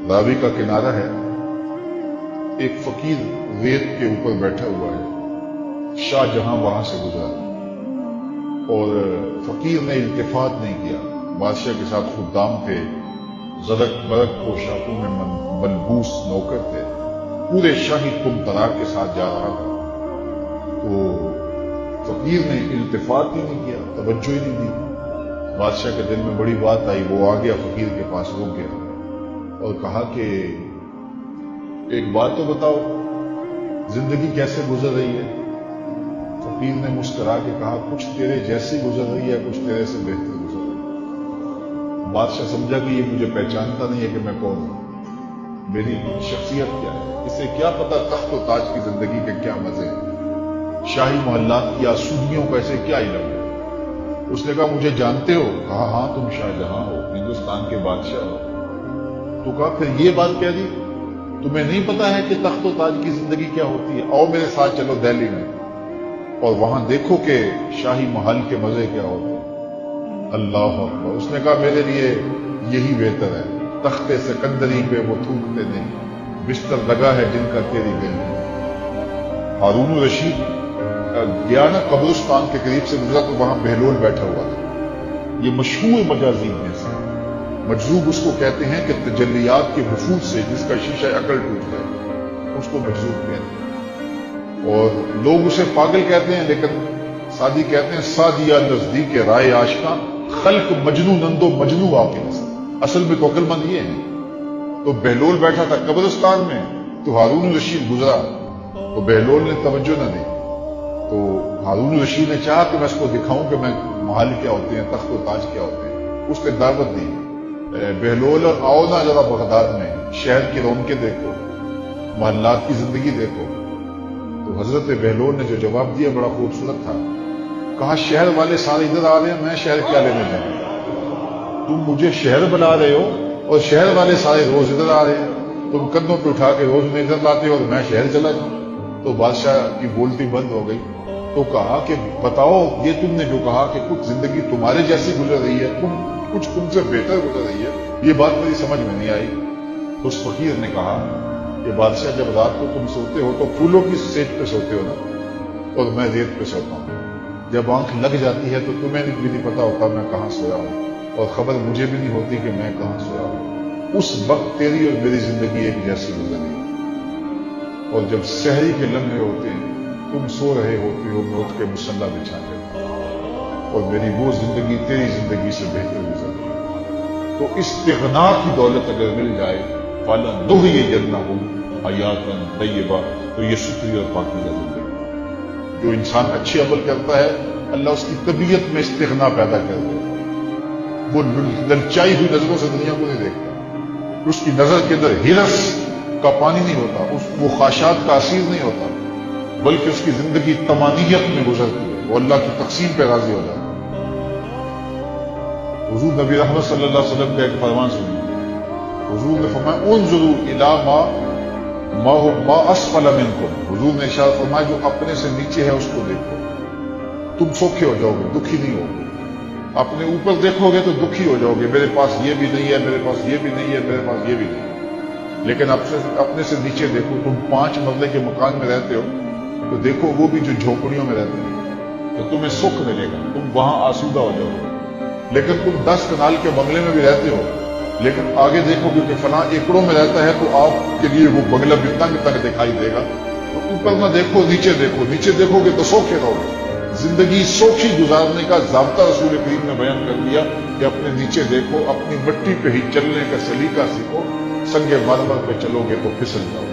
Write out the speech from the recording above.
راوی کا کنارہ ہے، ایک فقیر ریت کے اوپر بیٹھا ہوا ہے، شاہ جہاں وہاں سے گزرا اور فقیر نے التفات نہیں کیا۔ بادشاہ کے ساتھ خدام تھے، زرق برق پوشاکوں میں ملبوس نوکر تھے، پورے شاہی تم تراک کے ساتھ جا رہا تھا، تو فقیر نے التفات ہی نہیں کیا، توجہ ہی نہیں دی۔ بادشاہ کے دل میں بڑی بات آئی، وہ آ گیا فقیر کے پاس، رک گیا اور کہا کہ ایک بات تو بتاؤ، زندگی کیسے گزر رہی ہے؟ فقیر نے مسکرا کے کہا کچھ تیرے جیسی گزر رہی ہے، کچھ تیرے سے بہتر گزر رہی ہے۔ بادشاہ سمجھا کہ یہ مجھے پہچانتا نہیں ہے کہ میں کون ہوں، میری شخصیت کیا ہے، اسے کیا پتا تخت و تاج کی زندگی کے کیا مزے ہیں، شاہی محلات کی آسودگیوں کا اسے کیا علم ہے۔ اس نے کہا مجھے جانتے ہو؟ کہا ہاں تم شاہ جہاں ہو، ہندوستان کے بادشاہ ہو۔ تو کہا پھر یہ بات کہہ دی، تمہیں نہیں پتا ہے کہ تخت و تاج کی زندگی کیا ہوتی ہے؟ آؤ میرے ساتھ چلو دہلی میں اور وہاں دیکھو کہ شاہی محل کے مزے کیا ہوتے ہیں۔ اللہ اکبر! اس نے کہا میرے لیے یہی بہتر ہے، تخت سکندری پہ وہ تھوکتے نہیں، بستر لگا ہے جن کا تیری دل میں۔ ہارون الرشید گیا نا قبرستان کے قریب سے گزرا تو وہاں بہلول بیٹھا ہوا تھا۔ یہ مشہور مجازین میں سے مجذوب اس کو کہتے ہیں کہ تجلیات کے وفود سے جس کا شیشہ عقل ٹوٹ جائے اس کو مجذوب کہتے ہیں، اور لوگ اسے پاگل کہتے ہیں، لیکن سادی کہتے ہیں سادیا نزدیک رائے آشکاں، خلق مجنو نندو مجنو آپ کی نسل، اصل میں تو عقل مند یہ ہے۔ تو بہلول بیٹھا تھا قبرستان میں، تو ہارون الرشید گزرا تو بہلول نے توجہ نہ دی، تو ہارون الرشید نے چاہا کہ میں اس کو دکھاؤں کہ میں محل کیا ہوتے ہیں، تخت و تاج کیا ہوتے ہیں۔ اس نے دعوت دی، بہلول اور آؤ نا ذرا بغداد میں، شہر کی رونقیں دیکھو، محلات کی زندگی دیکھو۔ تو حضرت بہلول نے جو جواب دیا بڑا خوبصورت تھا، کہا شہر والے سارے ادھر آ رہے ہیں، میں شہر کیا لینے جاؤں؟ تم مجھے شہر بنا رہے ہو اور شہر والے سارے روز ادھر آ رہے ہیں، تم کندھوں پہ اٹھا کے روز میں ادھر لاتے ہو اور میں شہر چلا جاؤں۔ تو بادشاہ کی بولتی بند ہو گئی، تو کہا کہ بتاؤ یہ تم نے جو کہا کہ کچھ زندگی تمہارے جیسی گزر رہی ہے، کچھ تم سے بہتر گزر رہی ہے، یہ بات میری سمجھ میں نہیں آئی۔ تو اس فقیر نے کہا کہ بادشاہ جب رات کو تم سوتے ہو تو پھولوں کی سیج پہ سوتے ہو نا، اور میں ریت پہ سوتا ہوں، جب آنکھ لگ جاتی ہے تو تمہیں بھی نہیں پتا ہوتا میں کہاں سویا ہوں، اور خبر مجھے بھی نہیں ہوتی کہ میں کہاں سویا ہوں۔ اس وقت تیری اور میری زندگی ایک جیسی گزری، اور جب سحری کے لمحے ہوتے ہیں تم سو رہے ہوتے ہو، میں اٹھ کے مصلی بچھا لیتا ہوں، اور میری وہ زندگی تیری زندگی سے بہتر گزر رہی ہے۔ تو استغنا کی دولت اگر مل جائے فَلَنْ نُحْيِيَنَّهُ حَيَاةً طَيِّبَةً، تو یہ ستری اور پاکیزہ زندگی۔ جو انسان اچھے عمل کرتا ہے اللہ اس کی طبیعت میں استغنا پیدا کر دے، وہ للچائی ہوئی نظروں سے دنیا کو نہیں دیکھتا، اس کی نظر کے اندر ہرس کا پانی نہیں ہوتا، وہ خواہشات کا اسیر نہیں ہوتا، بلکہ اس کی زندگی طمانینت میں گزرتی ہے، وہ اللہ کی تقسیم پہ راضی ہو جاتا ہے۔ حضور نبی رحمت صلی اللہ علیہ وسلم کا ایک فرمان سنیے، حضور نے فرمایا انظروا الی ما اسفل منکم، حضور نے ارشاد فرمایا جو اپنے سے نیچے ہے اس کو دیکھو، تم سوکھے ہو جاؤ گے، دکھی نہیں ہوگے۔ اپنے اوپر دیکھو گے تو دکھی ہو جاؤ گے، میرے پاس یہ بھی نہیں ہے، میرے پاس یہ بھی نہیں ہے، میرے پاس یہ بھی نہیں ہے۔ لیکن اپنے سے نیچے دیکھو، تم 5 مرلے کے مکان میں رہتے ہو تو دیکھو وہ بھی جو جھونپڑیوں میں رہتے ہیں، تو تمہیں سکھ ملے گا، تم وہاں آسودہ ہو جاؤ گے۔ لیکن تم 10 کنال کے بنگلے میں بھی رہتے ہو، لیکن آگے دیکھو گے کہ فلاں ایکڑوں میں رہتا ہے تو آپ کے لیے وہ بنگلہ بھی تنگ تنگ دکھائی دے گا۔ تو اوپر نہ دیکھو، نیچے دیکھو، نیچے دیکھو گے تو سوکھے رہو گے۔ زندگی سوکھی گزارنے کا ضابطہ رسول کریم نے بیان کر دیا کہ اپنے نیچے دیکھو، اپنی مٹی پہ ہی چلنے کا سلیقہ سیکھو، سنگ مرمر پہ چلو گے تو پھسل جاؤ۔